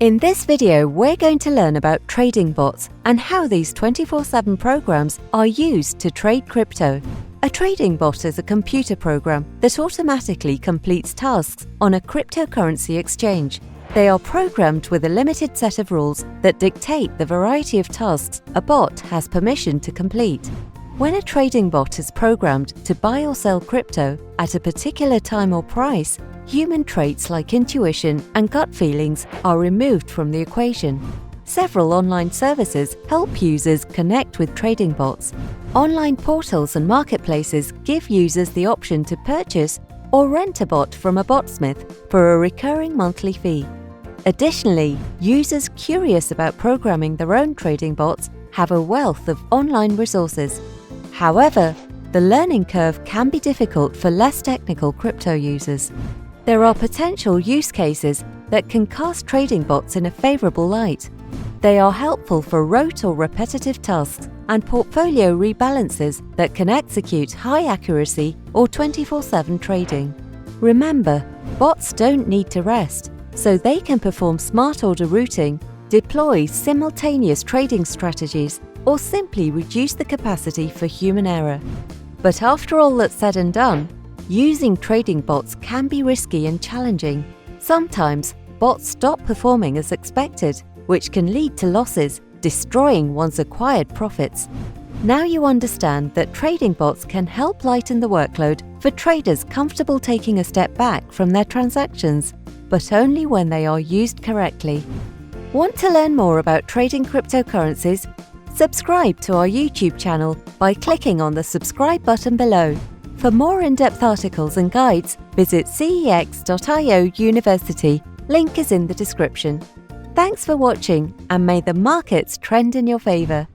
In this video, we're going to learn about trading bots and how these 24/7 programs are used to trade crypto. A trading bot is a computer program that automatically completes tasks on a cryptocurrency exchange. They are programmed with a limited set of rules that dictate the variety of tasks a bot has permission to complete. When a trading bot is programmed to buy or sell crypto at a particular time or price, human traits like intuition and gut feelings are removed from the equation. Several online services help users connect with trading bots. Online portals and marketplaces give users the option to purchase or rent a bot from a botsmith for a recurring monthly fee. Additionally, users curious about programming their own trading bots have a wealth of online resources. However, the learning curve can be difficult for less technical crypto users. There are potential use cases that can cast trading bots in a favorable light. They are helpful for rote or repetitive tasks and portfolio rebalances that can execute high accuracy or 24/7 trading. Remember, bots don't need to rest, so they can perform smart order routing, deploy simultaneous trading strategies, or simply reduce the capacity for human error. But after all that's said and done, using trading bots can be risky and challenging. Sometimes, bots stop performing as expected, which can lead to losses, destroying one's acquired profits. Now you understand that trading bots can help lighten the workload for traders comfortable taking a step back from their transactions, but only when they are used correctly. Want to learn more about trading cryptocurrencies? Subscribe to our YouTube channel by clicking on the subscribe button below. For more in-depth articles and guides, visit CEX.IO University. Link is in the description. Thanks for watching, and may the markets trend in your favor.